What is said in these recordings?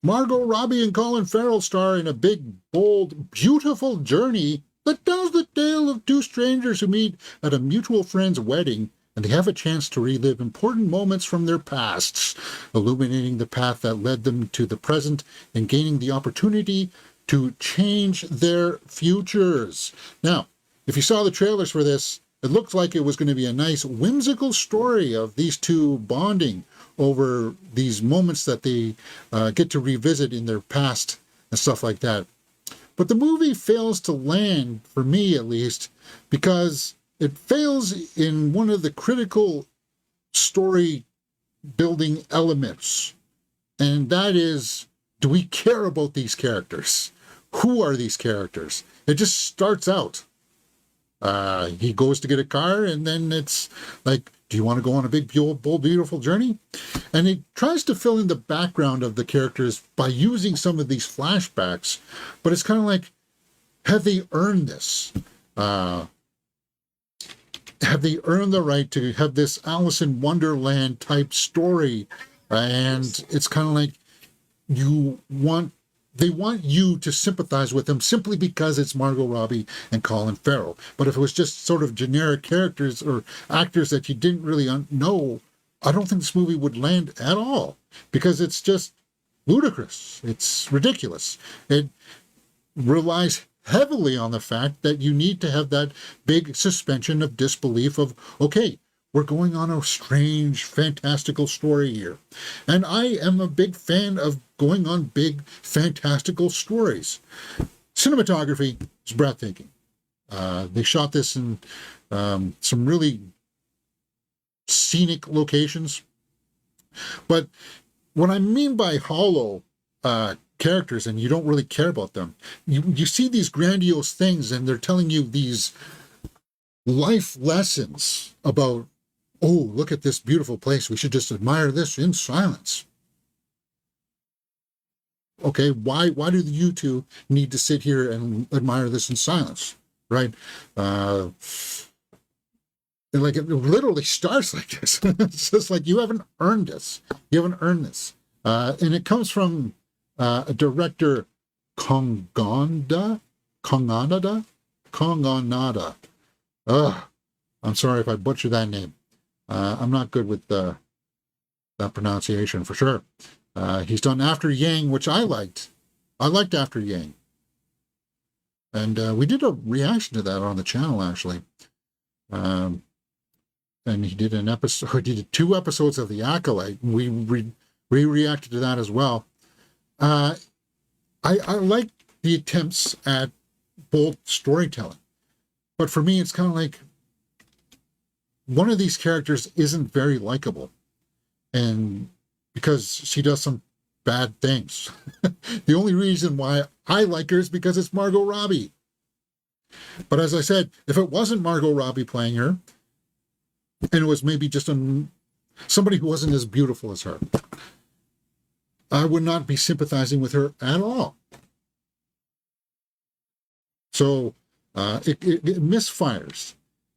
Margot Robbie and Colin Farrell star in a big, bold, beautiful journey that tells the tale of two strangers who meet at a mutual friend's wedding, and they have a chance to relive important moments from their pasts, illuminating the path that led them to the present and gaining the opportunity to change their futures. Now, if you saw the trailers for this, it looked like it was going to be a nice whimsical story of these two bonding over these moments that they get to revisit in their past and stuff like that. But the movie fails to land, for me at least, because it fails in one of the critical story building elements. And that is, do we care about these characters? Who are these characters? It just starts out. He goes to get a car, and then it's like, do you want to go on a big, bold, beautiful journey? And he tries to fill in the background of the characters by using some of these flashbacks, but it's kind of like, have they earned this? Have they earned the right to have this Alice in Wonderland type story? And it's kind of like they want you to sympathize with them simply because it's Margot Robbie and Colin Farrell. But if it was just sort of generic characters or actors that you didn't really know, I don't think this movie would land at all, because it's just ludicrous. It's ridiculous. It relies heavily on the fact that you need to have that big suspension of disbelief of, okay, we're going on a strange, fantastical story here. And I am a big fan of going on big, fantastical stories. Cinematography is breathtaking. They shot this in some really scenic locations. But what I mean by hollow characters, and you don't really care about them, you see these grandiose things, and they're telling you these life lessons about, oh, look at this beautiful place. We should just admire this in silence. Okay, why do you two need to sit here and admire this in silence, right? Like, it literally starts like this. It's just like, you haven't earned this. You haven't earned this. And it comes from a director, Kongonada. I'm sorry if I butchered that name. I'm not good with that pronunciation for sure. He's done After Yang, which I liked. I liked After Yang. And we did a reaction to that on the channel, actually. And he did an episode, or he did 2 episodes of The Acolyte. And we reacted to that as well. I like the attempts at bold storytelling. But for me, it's kind of like, one of these characters isn't very likable, and because she does some bad things. The only reason why I like her is because it's Margot Robbie. But as I said, if it wasn't Margot Robbie playing her, and it was maybe just somebody who wasn't as beautiful as her, I would not be sympathizing with her at all. So it misfires.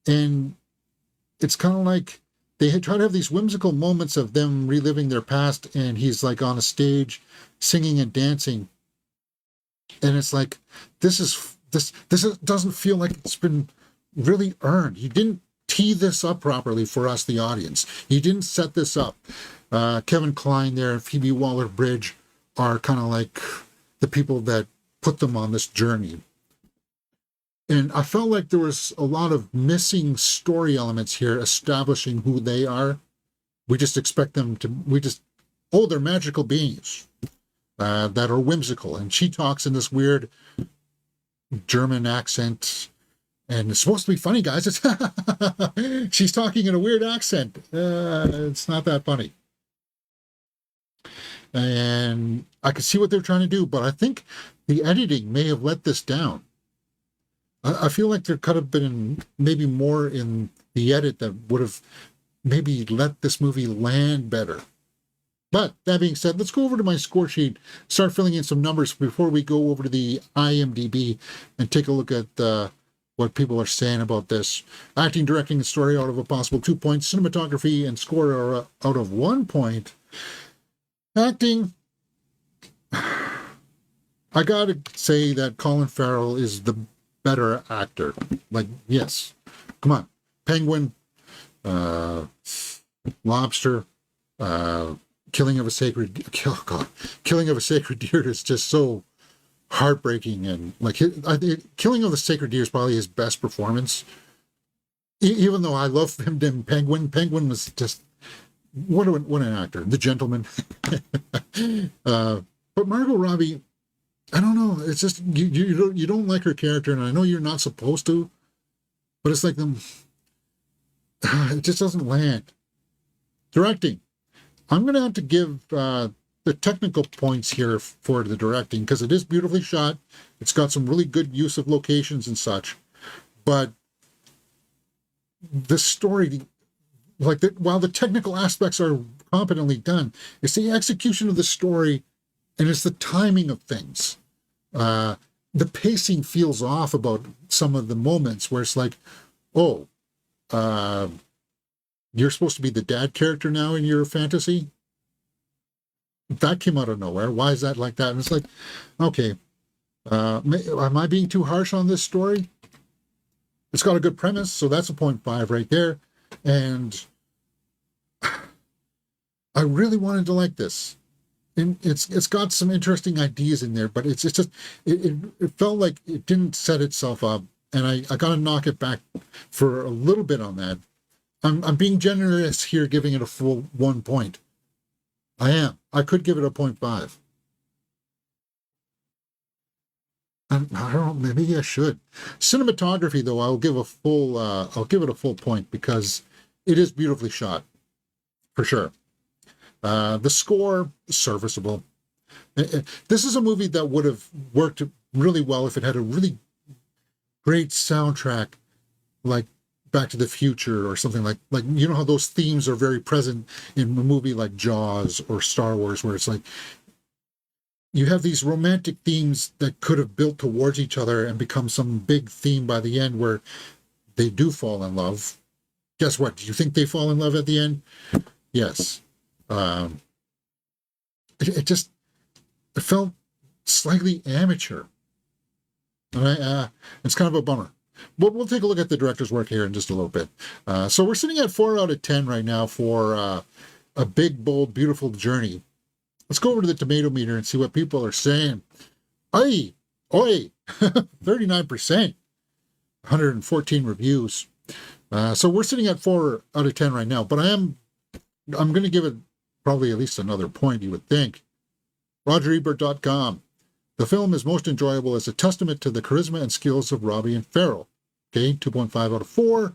And it's kind of like they try to have these whimsical moments of them reliving their past, and he's like on a stage singing and dancing. And it's like, this doesn't feel like it's been really earned. You didn't tee this up properly for us, the audience. You didn't set this up. Kevin Kline there and Phoebe Waller-Bridge are kind of like the people that put them on this journey. And I felt like there was a lot of missing story elements here establishing who they are. We just expect them to, they're magical beings that are whimsical. And she talks in this weird German accent. And it's supposed to be funny, guys. She's talking in a weird accent. It's not that funny. And I could see what they're trying to do, but I think the editing may have let this down. I feel like there could have been maybe more in the edit that would have maybe let this movie land better. But that being said, let's go over to my score sheet, start filling in some numbers before we go over to the IMDb and take a look at what people are saying about this. Acting, directing, and story out of a possible 2 points. Cinematography and score are out of 1 point. Acting, I gotta say that Colin Farrell is the better actor. Like, yes, come on, Penguin, uh, Lobster, uh, Killing of a Sacred Killing of a Sacred Deer is just so heartbreaking, and like I think Killing of the Sacred Deer is probably his best performance. Even though I love him in Penguin, Penguin was just what an actor, the gentleman. But Margot Robbie, I don't know. It's just you don't like her character, and I know you're not supposed to, but it's like them. It just doesn't land. Directing. I'm going to have to give the technical points here for the directing because it is beautifully shot. It's got some really good use of locations and such, but the story, while the technical aspects are competently done, it's the execution of the story and it's the timing of things. The pacing feels off about some of the moments where it's like, oh, you're supposed to be the dad character now in your fantasy. That came out of nowhere. Why is that like that? And it's like, okay, am I being too harsh on this story? It's got a good premise, so that's a 0.5 right there. And I really wanted to like this. And it's got some interesting ideas in there, but it's just it felt like it didn't set itself up, and I got to knock it back for a little bit on that. I'm being generous here, giving it a full 1 point. I am. I could give it a 0.5. I don't know. Maybe I should. Cinematography, though, I'll give it a full point because it is beautifully shot, for sure. The score is serviceable. This is a movie that would have worked really well if it had a really great soundtrack, like Back to the Future or something like you know how those themes are very present in a movie like Jaws or Star Wars, where it's like you have these romantic themes that could have built towards each other and become some big theme by the end where they do fall in love. Guess what? Do you think they fall in love at the end? Yes. It felt slightly amateur. And it's kind of a bummer. But we'll take a look at the director's work here in just a little bit. So we're sitting at 4 out of 10 right now for a big, bold, beautiful journey. Let's go over to the tomato meter and see what people are saying. Oi, 39%, 114 reviews. So we're sitting at 4 out of 10 right now, but I'm going to give it probably at least another point, you would think. RogerEbert.com. The film is most enjoyable as a testament to the charisma and skills of Robbie and Farrell. Okay, 2.5 out of 4.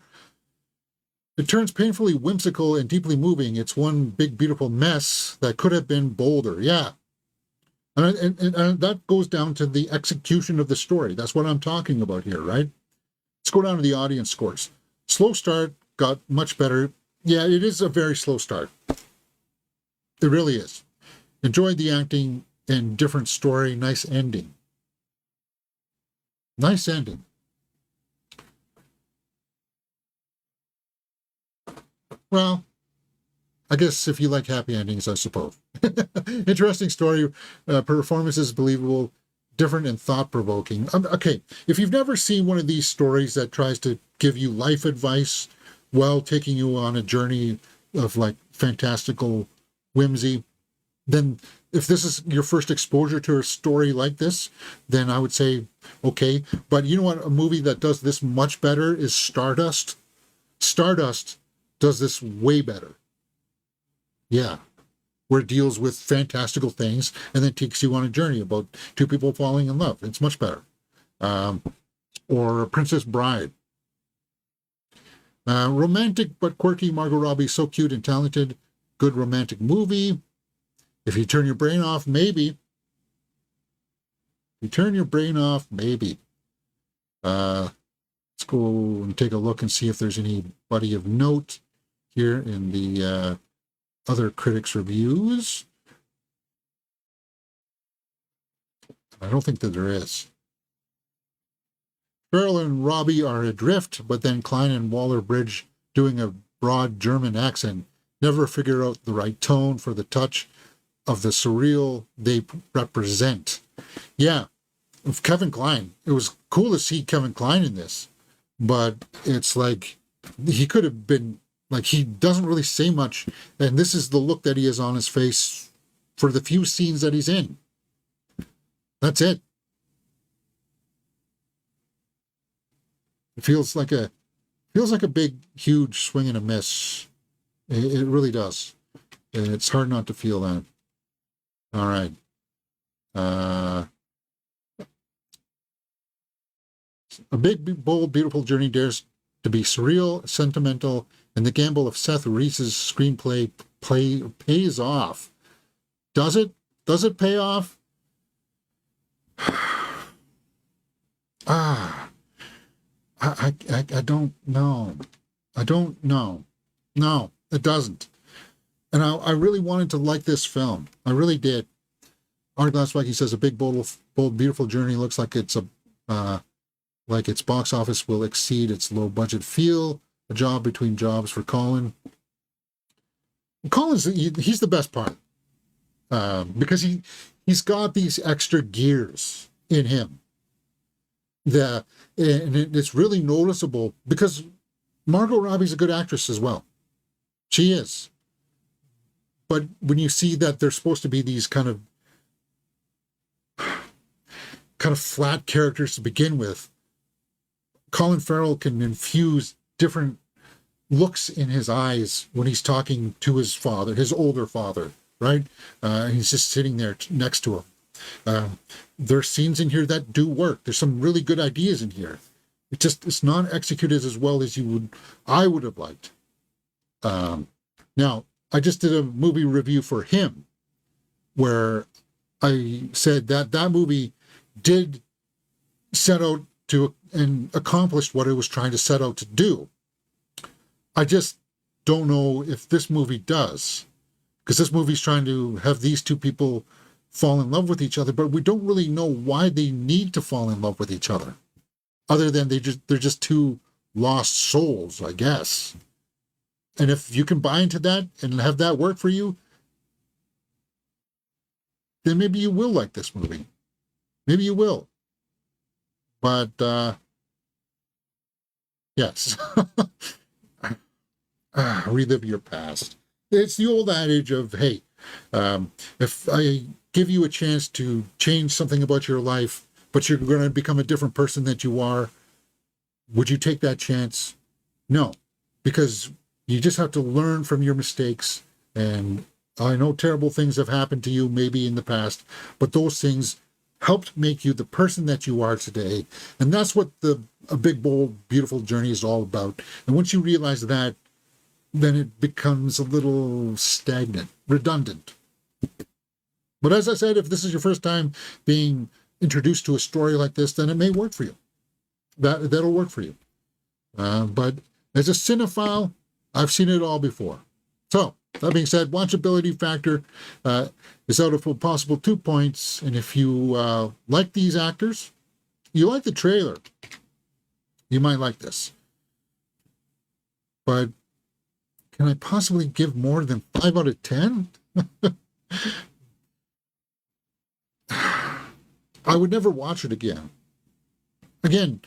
It turns painfully whimsical and deeply moving. It's one big, beautiful mess that could have been bolder. Yeah. And that goes down to the execution of the story. That's what I'm talking about here, right? Let's go down to the audience scores. Slow start, got much better. Yeah, it is a very slow start. It really is. Enjoyed the acting and different story. Nice ending. Nice ending. Well, I guess if you like happy endings, I suppose. Interesting story. Performances believable, different and thought-provoking. Okay, if you've never seen one of these stories that tries to give you life advice while taking you on a journey of like fantastical whimsy, then if this is your first exposure to a story like this, then I would say, okay. But you know what? A movie that does this much better is Stardust. Stardust does this way better. Yeah. Where it deals with fantastical things and then takes you on a journey about two people falling in love. It's much better. Or Princess Bride. Romantic but quirky. Margot Robbie, so cute and talented. Good romantic movie. If you turn your brain off, maybe. If you turn your brain off, maybe. Let's go and take a look and see if there's anybody of note here in the other critics' reviews. I don't think that there is. Farrell and Robbie are adrift, but then Klein and Waller-Bridge, doing a broad German accent, never figure out the right tone for the touch of the surreal they represent. Yeah, of Kevin Kline. It was cool to see Kevin Kline in this, but it's like he could have been like he doesn't really say much, and this is the look that he has on his face for the few scenes that he's in. That's it. It feels like a big, huge swing and a miss. It really does. It's hard not to feel that. All right. Uh, a big, bold, beautiful journey dares to be surreal, sentimental, and the gamble of Seth Reese's screenplay pays off. Does it? Does it pay off? Ah, I don't know. I don't know. No, it doesn't. And I really wanted to like this film. I really did. Art Glasswacki says a big, bold, beautiful journey looks like its box office will exceed its low budget feel. A job between jobs for Colin. Colin's he's the best part because he's got these extra gears in him. And it's really noticeable because Margot Robbie's a good actress as well. She is. But when you see that they're supposed to be these kind of flat characters to begin with, Colin Farrell can infuse different looks in his eyes when he's talking to his father, his older father, right? He's just sitting there next to him. There's scenes in here that do work. There's some really good ideas in here. It's not executed as well as I would have liked. Now, I just did a movie review for him where I said that movie did set out to and accomplished what it was trying to set out to do. I just don't know if this movie does, because this movie's trying to have these two people fall in love with each other, but we don't really know why they need to fall in love with each other, other than they're just two lost souls, I guess. And if you can buy into that and have that work for you, then maybe you will like this movie. Maybe you will. But yes. Relive your past. It's the old adage of, hey, if I give you a chance to change something about your life, but you're going to become a different person that you are, would you take that chance? No, because you just have to learn from your mistakes. And I know terrible things have happened to you maybe in the past, but those things helped make you the person that you are today. And that's what a big, bold, beautiful journey is all about. And once you realize that, then it becomes a little stagnant, redundant. But as I said, if this is your first time being introduced to a story like this, then it may work for you. That'll work for you. But as a cinephile, I've seen it all before. So, that being said, watchability factor is out of a possible 2 points. And if you like these actors, you like the trailer, you might like this. But can I possibly give more than 5 out of 10? I would never watch it again. Again,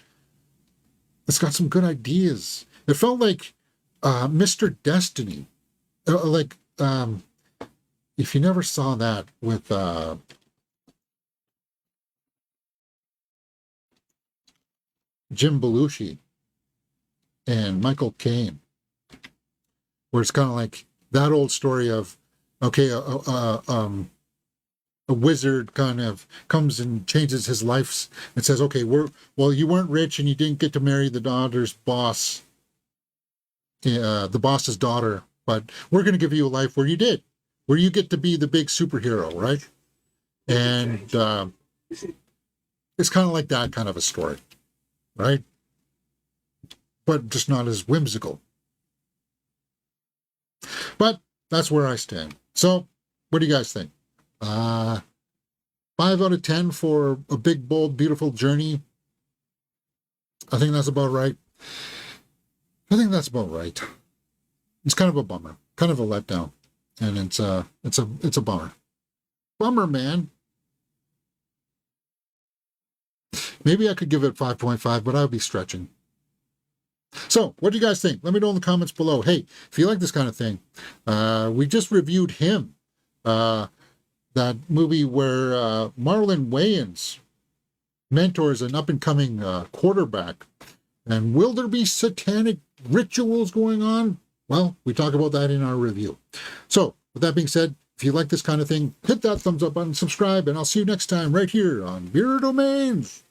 it's got some good ideas. It felt like Mr. Destiny. If you never saw that with Jim Belushi and Michael Caine, where it's kind of like that old story of, okay, a wizard kind of comes and changes his life and says, okay, you weren't rich and you didn't get to marry the daughter's boss, the boss's daughter, but we're going to give you a life where you did, where you get to be the big superhero, right? And it's kind of like that kind of a story, right? But just not as whimsical. But that's where I stand. So, what do you guys think? 5 out of 10 for a big, bold, beautiful journey. I think that's about right. It's kind of a bummer, kind of a letdown, and it's a bummer. Bummer, man. Maybe I could give it 5.5, but I would be stretching. So, what do you guys think? Let me know in the comments below. Hey, if you like this kind of thing, we just reviewed Him, that movie where Marlon Wayans mentors an up-and-coming quarterback. And will there be satanic rituals going on? Well, we talk about that in our review. So, with that being said, if you like this kind of thing, hit that thumbs up button, subscribe, and I'll see you next time right here on Beer Domains.